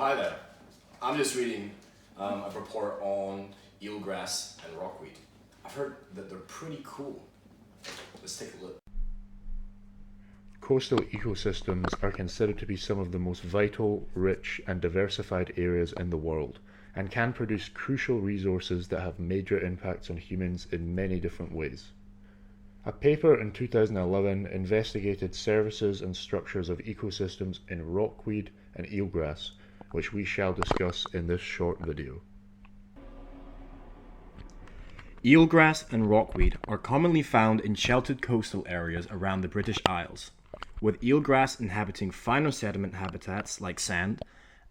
hi there. I'm just reading a report on eelgrass and rockweed. I've heard that they're pretty cool. Let's take a look. Coastal ecosystems are considered to be some of the most vital, rich, and diversified areas in the world, and can produce crucial resources that have major impacts on humans in many different ways. A paper in 2011 investigated services and structures of ecosystems in rockweed and eelgrass, which we shall discuss in this short video. Eelgrass and rockweed are commonly found in sheltered coastal areas around the British Isles, with eelgrass inhabiting finer sediment habitats like sand,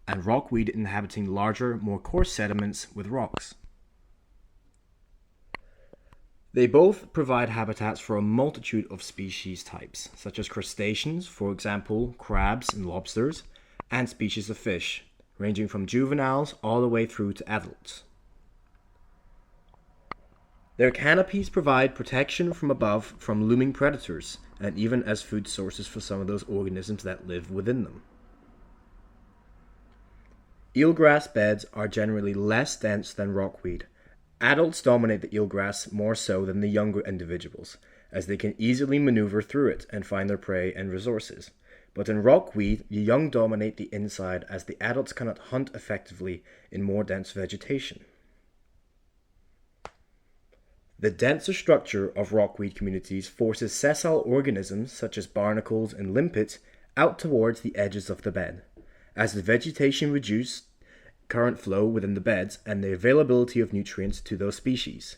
and rockweed inhabiting larger, more coarse sediments with rocks. They both provide habitats for a multitude of species types, such as crustaceans, for example, crabs and lobsters, and species of fish, ranging from juveniles all the way through to adults. Their canopies provide protection from above from looming predators, and even as food sources for some of those organisms that live within them. Eelgrass beds are generally less dense than rockweed. Adults dominate the eelgrass more so than the younger individuals, as they can easily maneuver through it and find their prey and resources. But in rockweed, the young dominate the inside as the adults cannot hunt effectively in more dense vegetation. The denser structure of rockweed communities forces sessile organisms such as barnacles and limpets out towards the edges of the bed. As the vegetation reduces current flow within the beds and the availability of nutrients to those species.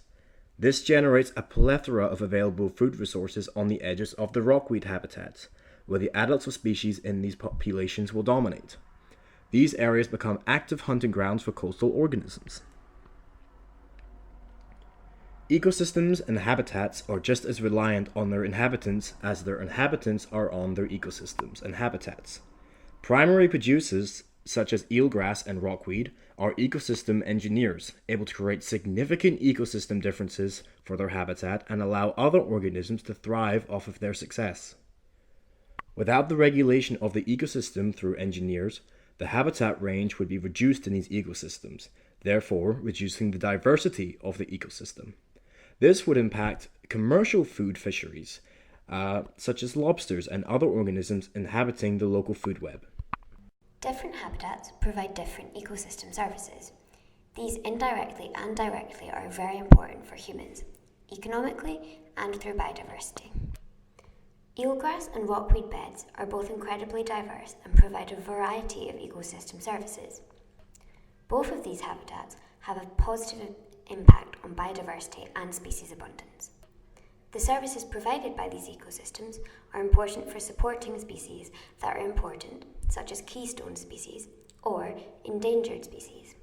This generates a plethora of available food resources on the edges of the rockweed habitats, where the adults of species in these populations will dominate. These areas become active hunting grounds for coastal organisms. Ecosystems and habitats are just as reliant on their inhabitants as their inhabitants are on their ecosystems and habitats. Primary producers, such as eelgrass and rockweed, are ecosystem engineers, able to create significant ecosystem differences for their habitat and allow other organisms to thrive off of their success. Without the regulation of the ecosystem through engineers, the habitat range would be reduced in these ecosystems, therefore reducing the diversity of the ecosystem. This would impact commercial food fisheries, such as lobsters and other organisms inhabiting the local food web. Different habitats provide different ecosystem services. These indirectly and directly are very important for humans, economically and through biodiversity. Eelgrass and rockweed beds are both incredibly diverse and provide a variety of ecosystem services. Both of these habitats have a positive impact on biodiversity and species abundance. The services provided by these ecosystems are important for supporting species that are important, such as keystone species or endangered species.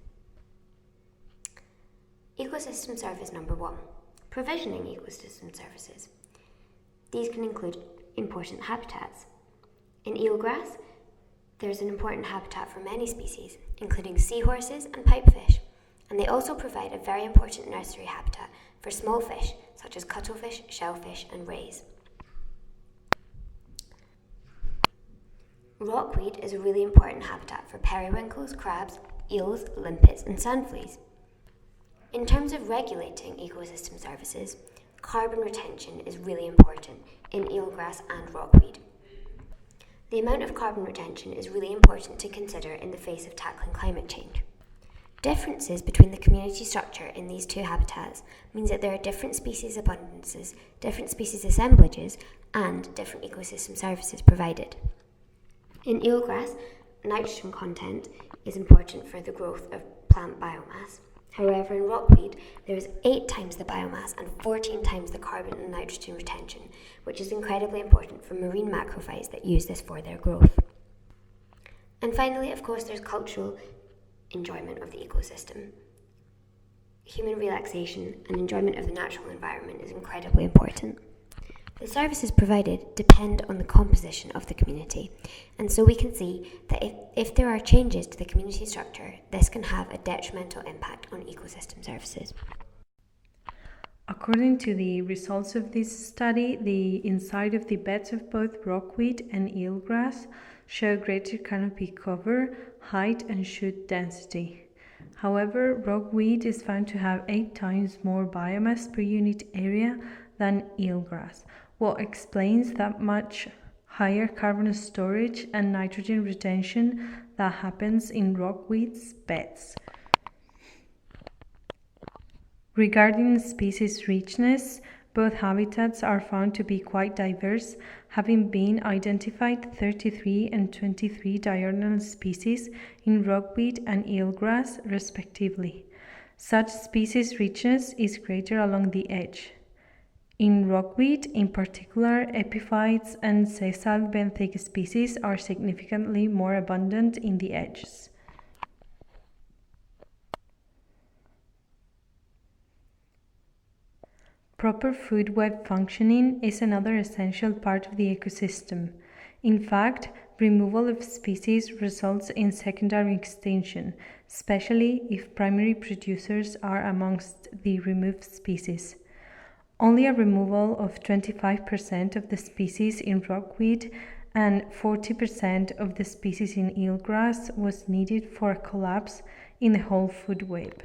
Ecosystem service number 1, provisioning ecosystem services. These can include important habitats. In eelgrass, there's an important habitat for many species, including seahorses and pipefish, and they also provide a very important nursery habitat for small fish such as cuttlefish, shellfish, and rays. Rockweed is a really important habitat for periwinkles, crabs, eels, limpets, and sand fleas. In terms of regulating ecosystem services, carbon retention is really important in eelgrass and rockweed. The amount of carbon retention is really important to consider in the face of tackling climate change. Differences between the community structure in these two habitats means that there are different species abundances, different species assemblages, and different ecosystem services provided. In eelgrass, nitrogen content is important for the growth of plant biomass. However, in rockweed, there is 8 times the biomass and 14 times the carbon and nitrogen retention, which is incredibly important for marine macrophytes that use this for their growth. And finally, of course, there's cultural enjoyment of the ecosystem. Human relaxation and enjoyment of the natural environment is incredibly important. The services provided depend on the composition of the community, and so we can see that if there are changes to the community structure, this can have a detrimental impact on ecosystem services. According to the results of this study, the inside of the beds of both rockweed and eelgrass show greater canopy cover, height, and shoot density. However, rockweed is found to have 8 times more biomass per unit area than eelgrass, what explains that much higher carbon storage and nitrogen retention that happens in rockweed's beds. Regarding species richness, both habitats are found to be quite diverse, having been identified 33 and 23 diurnal species in rockweed and eelgrass, respectively. Such species richness is greater along the edge. In rockweed, in particular, epiphytes and sessile benthic species are significantly more abundant in the edges. Proper food web functioning is another essential part of the ecosystem. In fact, removal of species results in secondary extinction, especially if primary producers are amongst the removed species. Only a removal of 25% of the species in rockweed and 40% of the species in eelgrass was needed for a collapse in the whole food web.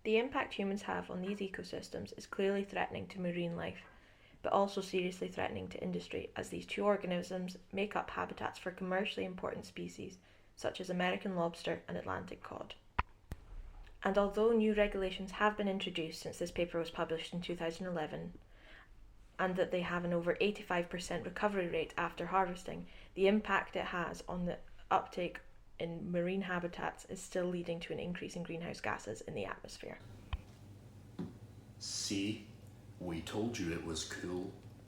The impact humans have on these ecosystems is clearly threatening to marine life, but also seriously threatening to industry, as these two organisms make up habitats for commercially important species such as American lobster and Atlantic cod. And although new regulations have been introduced since this paper was published in 2011, and that they have an over 85% recovery rate after harvesting, the impact it has on the uptake in marine habitats is still leading to an increase in greenhouse gases in the atmosphere. See, we told you it was cool.